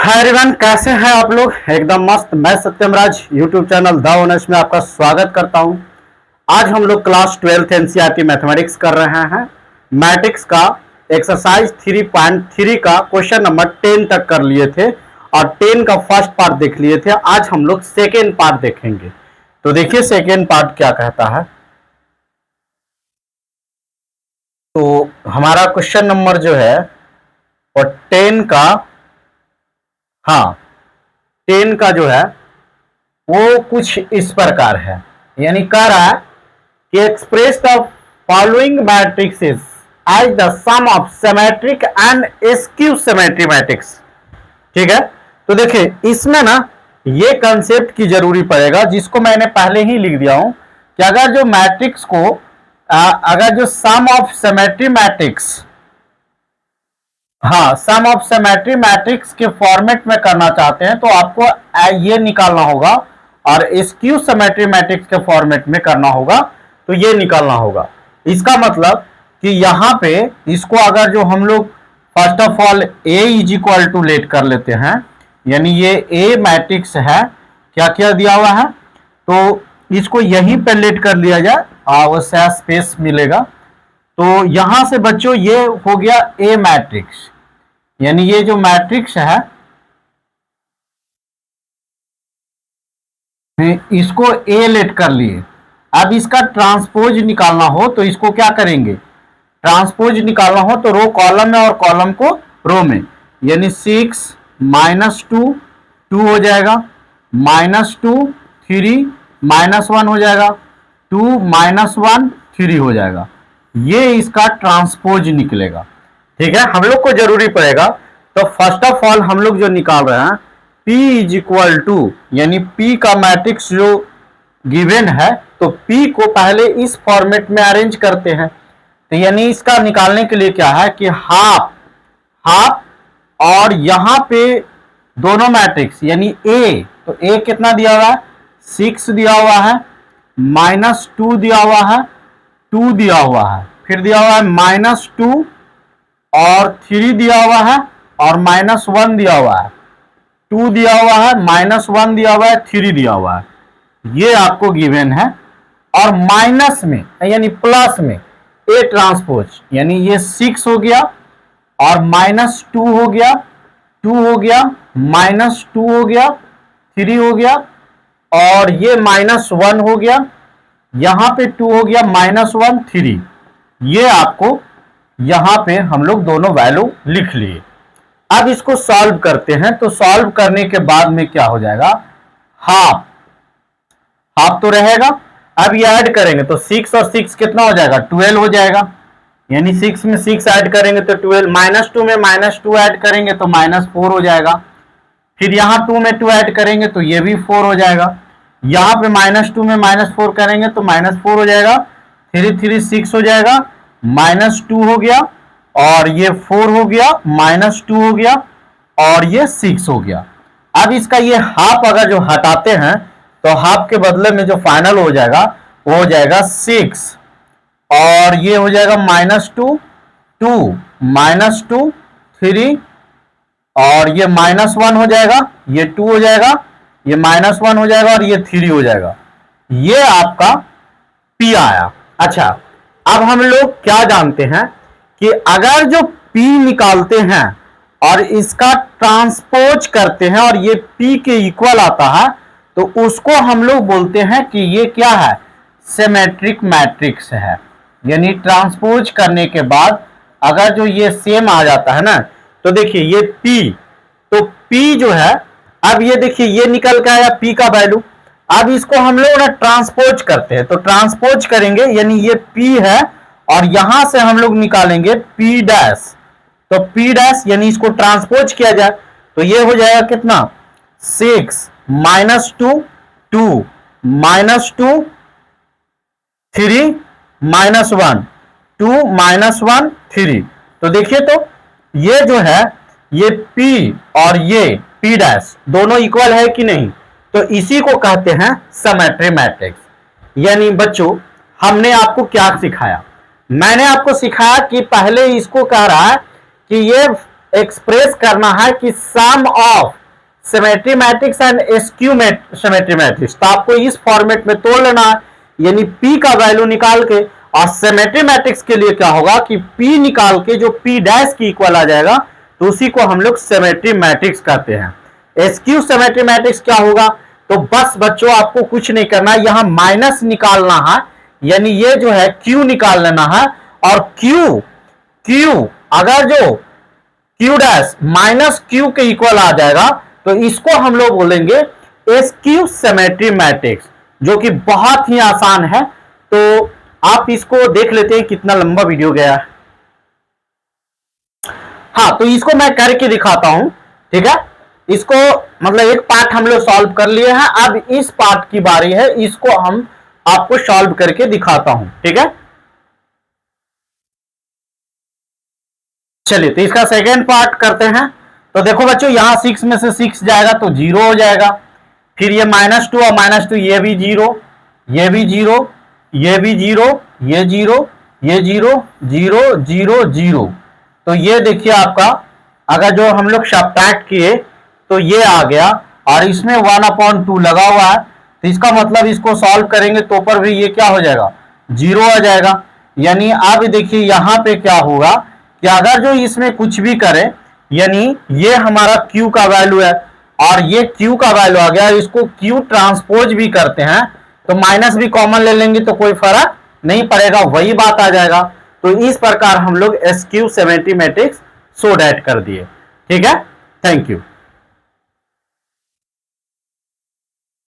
Hi everyone, कैसे हैं आप लोग। एकदम मस्त। मैं सत्यम राज यूट्यूब चैनल द ऑनर्स में आपका स्वागत करता हूं। आज हम लोग क्लास 12th एनसीईआरटी मैथमेटिक्स कर रहे हैं। मैट्रिक्स का एक्सरसाइज 3.3 का क्वेश्चन नंबर 10 तक कर लिए थे और 10 का फर्स्ट पार्ट देख लिए थे। आज हम लोग सेकेंड पार्ट देखेंगे। तो देखिए सेकेंड पार्ट क्या कहता है। तो हमारा क्वेश्चन नंबर जो है और 10 का, हाँ 10 का जो है वो कुछ इस प्रकार है। यानी कह रहा है कि express the following matrices as the sum of symmetric and skew symmetry matrix. ठीक है, तो देखिए इसमें ना ये कंसेप्ट की जरूरी पड़ेगा, जिसको मैंने पहले ही लिख दिया हूं कि अगर जो मैट्रिक्स को अगर जो सम ऑफ सिमेट्री मैट्रिक्स, हाँ सम ऑफ सिमेट्री मैट्रिक्स के फॉर्मेट में करना चाहते हैं तो आपको ये निकालना होगा, और स्क्यू सिमेट्री मैट्रिक्स के फॉर्मेट में करना होगा तो ये निकालना होगा। इसका मतलब कि यहां पे इसको अगर जो हम लोग first of all A is equal to let कर लेते हैं, यानी ये ए मैट्रिक्स है, क्या क्या दिया हुआ है, तो इसको यहीं पे लेट कर लिया जाए, आवश्यक स्पेस मिलेगा। तो यहां से बच्चों ये हो गया ए मैट्रिक्स, यानी ये जो मैट्रिक्स है इसको ए लेट कर लिए। अब इसका ट्रांसपोज निकालना हो तो इसको क्या करेंगे, ट्रांसपोज निकालना हो तो रो कॉलम में और कॉलम को रो में, यानी 6 -2 2 हो जाएगा, -2 3 -1 हो जाएगा, 2 -1 3 हो जाएगा। ये इसका ट्रांसपोज निकलेगा। ठीक है, हम लोग को जरूरी पड़ेगा तो फर्स्ट ऑफ ऑल हम लोग जो निकाल रहे हैं P इज इक्वल टू, यानी P का मैट्रिक्स जो गिवन है तो P को पहले इस फॉर्मेट में अरेंज करते हैं। तो यानी इसका निकालने के लिए क्या है कि हाफ हाफ, और यहां पे दोनों मैट्रिक्स यानी A, तो A कितना दिया हुआ है 6 दिया हुआ है, -2 दिया हुआ है, 2 दिया हुआ है, फिर दिया हुआ है -2 और 3 दिया हुआ है और -1 दिया हुआ है, 2 दिया हुआ है, -1 दिया हुआ है, 3 दिया हुआ है। ये आपको गिवन है। और माइनस में यानी प्लस में ए ट्रांसपोज, यानी ये 6 हो गया और -2 हो गया, 2 हो गया, -2 हो गया, 3 हो गया और ये -1 हो गया, यहां पे 2 हो गया, -1 3। ये आपको यहां पे हम लोग दोनों वैल्यू लिख लिए। अब इसको सॉल्व करते हैं, तो सॉल्व करने के बाद में क्या हो जाएगा, हाफ हाफ तो रहेगा। अब ये ऐड करेंगे तो 6 और 6 कितना हो जाएगा 12 हो जाएगा, यानी 6 में 6 ऐड करेंगे तो 12, -2 में -2 ऐड करेंगे तो -4 हो जाएगा, फिर यहाँ 2 में 2 ऐड करेंगे तो ये भी 4 हो जाएगा, यहाँ पे -2 में -4 करेंगे तो -4 हो जाएगा, 3 3 6 हो जाएगा, -2 हो गया और ये 4 हो गया, -2 हो गया और ये 6 हो गया। अब इसका ये हाफ अगर जो हटाते हैं तो हाफ के बदले में जो फाइनल हो जाएगा वो हो जाएगा 6 और ये हो जाएगा -2 2 -2 3 और ये -1 हो जाएगा, ये 2 हो जाएगा, ये -1 हो जाएगा और ये 3 हो जाएगा। ये आपका P आया। अच्छा, अब हम लोग क्या जानते हैं कि अगर जो P निकालते हैं और इसका ट्रांसपोज करते हैं और ये P के इक्वल आता है तो उसको हम लोग बोलते हैं कि ये क्या है, सिमेट्रिक मैट्रिक्स है। यानी ट्रांसपोज करने के बाद अगर जो ये सेम आ जाता है ना, तो देखिए ये P, तो P जो है, अब ये देखिए ये निकल के आया P का वैल्यू। अब इसको हम लोग ना ट्रांसपोज करते हैं, तो ट्रांसपोज करेंगे यानी ये P है और यहां से हम लोग निकालेंगे P डैश, तो P डैश यानी इसको ट्रांसपोज किया जाए तो ये हो जाएगा कितना 6 -2 2 -2 3 -1 2 -1 3। तो देखिए तो ये जो है ये P और ये P डैश दोनों इक्वल है कि नहीं, तो इसी को कहते हैं सिमेट्री मैट्रिक्स। यानी बच्चों हमने आपको क्या सिखाया, मैंने आपको सिखाया कि पहले इसको कह रहा है कि ये एक्सप्रेस करना है कि sum of symmetry matrix and skew symmetry matrix, तो आपको इस फॉर्मेट में तोड़ लेना है, यानी P का वैल्यू निकाल के। और सिमेट्री मैट्रिक्स के लिए क्या होगा कि P निकाल के जो P डैश की इक्वल आ जाएगा तो उसी को हम लोग सिमेट्री मैट्रिक्स कहते हैं। एस्क्यू सिमेट्री मैट्रिक्स क्या होगा, तो बस बच्चों आपको कुछ नहीं करना, यहां माइनस निकालना है, यानी ये जो है Q निकाल लेना है। और Q अगर जो Q डैश माइनस Q के इक्वल आ जाएगा तो इसको हम लोग बोलेंगे एस्क्यू सिमेट्री मैट्रिक्स, जो कि बहुत ही आसान है। तो आप इसको देख लेते हैं, कितना लंबा वीडियो गया है। हाँ, तो इसको मैं करके दिखाता हूं, ठीक है। इसको मतलब एक पार्ट हम लोग सॉल्व कर लिए हैं, अब इस पार्ट की बारी है, इसको हम आपको सॉल्व करके दिखाता हूं, ठीक है। चलिए, तो इसका सेकेंड पार्ट करते हैं। तो देखो बच्चों, यहां 6 में से 6 जाएगा तो 0 हो जाएगा। फिर ये -2 और -2, ये भी 0, ये भी 0, ये भी 0, ये 0, ये 0, 0, 0, 0। तो ये देखिए आपका, अगर जो हम लोग सब्ट्रैक्ट किए तो ये आ गया, और इसमें 1/2 लगा हुआ है, तो इसका मतलब इसको सॉल्व करेंगे तो पर भी ये क्या हो जाएगा, 0 आ जाएगा। यानी अब देखिए यहां पे क्या होगा कि अगर जो इसमें कुछ भी करें, यानी ये हमारा Q का वैल्यू है और ये Q का वैल्यू आ गया, इसको Q ट्रांसपोज भी करते हैं तो माइनस भी कॉमन ले लेंगे तो कोई फर्क नहीं पड़ेगा, वही बात आ जाएगा। तो इस प्रकार हम लोग askew symmetry Matrix so that कर दिए, ठीक है। Thank you.